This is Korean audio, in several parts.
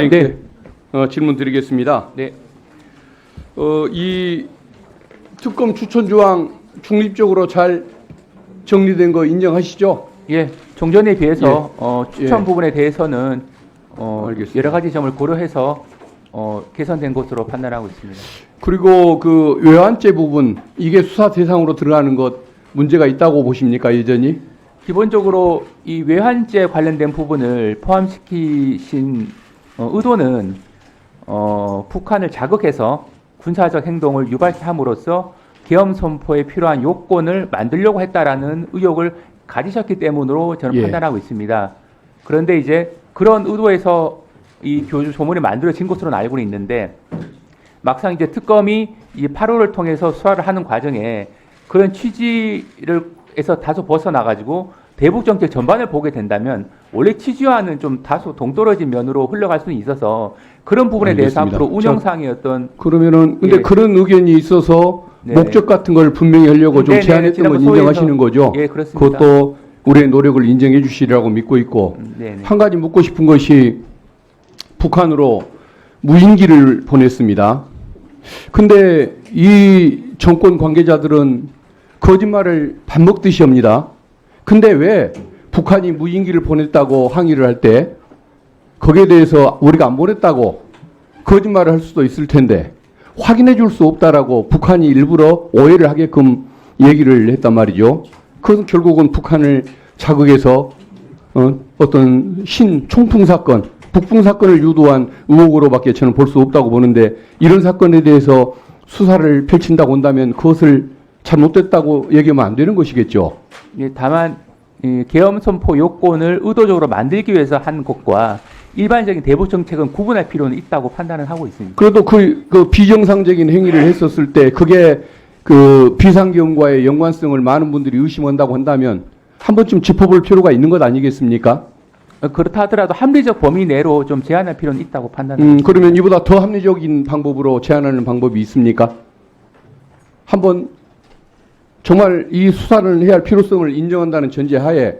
위원장님께 질문 드리겠습니다. 네. 이 특검 추천 조항 중립적으로 잘 정리된 거 인정하시죠? 예, 종전에 비해서 추천 예. 부분에 대해서는 알겠습니다. 여러 가지 점을 고려해서 개선된 것으로 판단하고 있습니다. 그리고 그 외환죄 부분 이게 수사 대상으로 들어가는 것 문제가 있다고 보십니까 여전히? 기본적으로 이 외환죄 관련된 부분을 포함시키신 의도는 북한을 자극해서 군사적 행동을 유발케 함으로써 계엄 선포에 필요한 요건을 만들려고 했다라는 의혹을 가지셨기 때문으로 저는 예. 판단하고 있습니다. 그런데 이제 그런 의도에서 이 교주 조문이 만들어진 것으로는 알고는 있는데 막상 이제 특검이 이 8호를 통해서 수사를 하는 과정에 그런 취지에서 다소 벗어나가지고 대북 정책 전반을 보게 된다면 원래 취지와는 좀 다소 동떨어진 면으로 흘러갈 수는 있어서 그런 부분에 대해서 알겠습니다. 앞으로 운영상의 어떤 그러면은 근데 예. 그런 의견이 있어서 네. 목적 같은 걸 분명히 하려고 좀 네네. 제안했던 건 지난번 인정하시는 소위에서- 거죠? 예, 그렇습니다. 그것도 우리의 노력을 인정해 주시리라고 믿고 있고 네네. 한 가지 묻고 싶은 것이 북한으로 무인기를 보냈습니다. 근데 이 정권 관계자들은 거짓말을 밥 먹듯이 합니다. 근데 왜 북한이 무인기를 보냈다고 항의를 할 때 거기에 대해서 우리가 안 보냈다고 거짓말을 할 수도 있을 텐데 확인해 줄 수 없다라고 북한이 일부러 오해를 하게끔 얘기를 했단 말이죠. 그것은 결국은 북한을 자극해서 어떤 총풍 사건, 북풍 사건을 유도한 의혹으로밖에 저는 볼 수 없다고 보는데 이런 사건에 대해서 수사를 펼친다고 한다면 그것을 잘못됐다고 얘기하면 안 되는 것이겠죠. 예, 다만 이 계엄 선포 요건을 의도적으로 만들기 위해서 한 것과 일반적인 대북 정책은 구분할 필요는 있다고 판단을 하고 있습니다. 그래도 그 비정상적인 행위를 했었을 때 그게 그 비상계엄과의 연관성을 많은 분들이 의심한다고 한다면 한 번쯤 짚어볼 필요가 있는 것 아니겠습니까? 그렇다 하더라도 합리적 범위 내로 좀 제한할 필요는 있다고 판단합니다. 그러면 이보다 더 합리적인 방법으로 제한하는 방법이 있습니까? 한번 정말 이 수사를 해야 할 필요성을 인정한다는 전제하에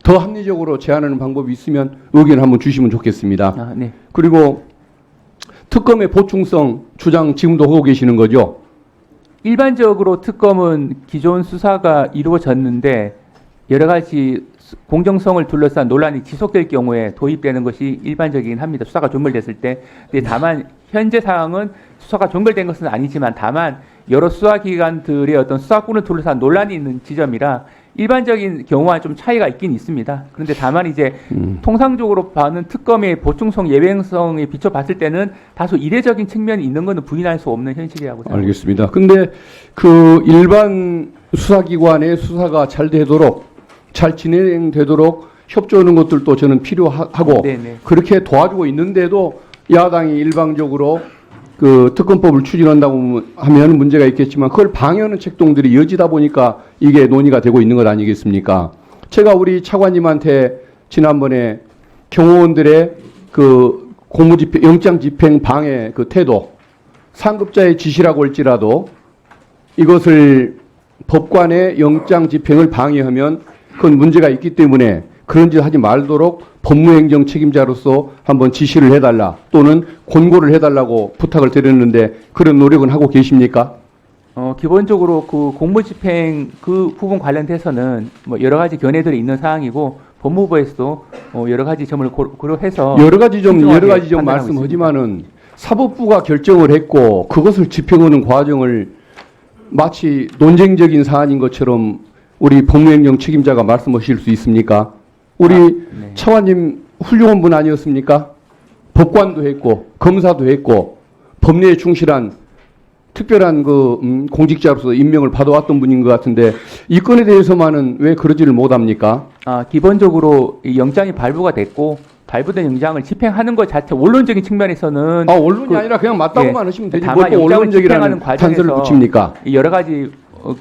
더 합리적으로 제한하는 방법이 있으면 의견 한번 주시면 좋겠습니다. 아, 네. 그리고 특검의 보충성 주장 지금도 하고 계시는 거죠? 일반적으로 특검은 기존 수사가 이루어졌는데 여러 가지 공정성을 둘러싼 논란이 지속될 경우에 도입되는 것이 일반적이긴 합니다. 수사가 종결됐을 때. 근데 다만 현재 상황은 수사가 종결된 것은 아니지만 다만 여러 수사기관들의 어떤 수사권을 둘러싼 논란이 있는 지점이라 일반적인 경우와 좀 차이가 있긴 있습니다. 그런데 다만 이제 통상적으로 봐는 특검의 보충성 예외성에 비춰봤을 때는 다소 이례적인 측면이 있는 것은 부인할 수 없는 현실이라고 생각합니다. 알겠습니다. 근데 그 일반 수사기관의 수사가 잘 되도록 잘 진행되도록 협조하는 것들도 저는 필요하고 네네. 그렇게 도와주고 있는데도 야당이 일방적으로 그 특검법을 추진한다고 하면 문제가 있겠지만 그걸 방해하는 책동들이 이어지다 보니까 이게 논의가 되고 있는 것 아니겠습니까? 제가 우리 차관님한테 지난번에 경호원들의 그 공무집행, 영장집행 방해 그 태도 상급자의 지시라고 할지라도 이것을 법관의 영장집행을 방해하면 그건 문제가 있기 때문에 그런 짓 하지 말도록 법무행정 책임자로서 한번 지시를 해달라 또는 권고를 해달라고 부탁을 드렸는데 그런 노력은 하고 계십니까? 기본적으로 그 공무집행 그 부분 관련돼서는 뭐 여러 가지 견해들이 있는 사항이고 법무부에서도 여러 가지 점을 고려해서 여러 가지 좀 신중하게 판단하고 말씀하지만은 사법부가 결정을 했고 그것을 집행하는 과정을 마치 논쟁적인 사안인 것처럼 우리 법무행정 책임자가 말씀하실 수 있습니까? 우리 네. 차관님 훌륭한 분 아니었습니까? 법관도 했고 검사도 했고 법리에 충실한 특별한 그 공직자로서 임명을 받아왔던 분인 것 같은데 이 건에 대해서만은 왜 그러지를 못합니까? 기본적으로 이 영장이 발부가 됐고 발부된 영장을 집행하는 것 자체 원론적인 측면에서는 언론이 아니라 그냥 맞다고만 하시면 되지 다만 뭘 또 영장을 언론적이라는 집행하는 단서를 과정에서 붙입니까? 여러 가지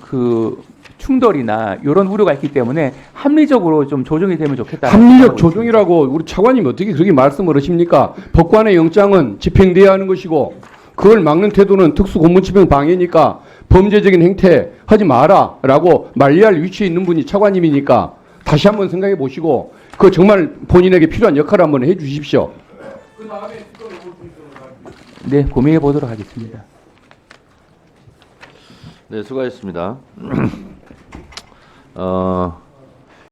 그 충돌이나 이런 우려가 있기 때문에 합리적으로 좀 조정이 되면 좋겠다. 합리적 조정이라고 우리 차관님이 어떻게 그렇게 말씀을 하십니까? 법관의 영장은 집행돼야 하는 것이고 그걸 막는 태도는 특수고문집행 방해니까 범죄적인 행태 하지 마라라고 만리할 위치에 있는 분이 차관님이니까 다시 한번 생각해 보시고 그 정말 본인에게 필요한 역할을 한번 해 주십시오. 그 다음에 특검에 올 수 있도록 하겠습니다. 네, 고민해 보도록 하겠습니다. 네, 수고하셨습니다.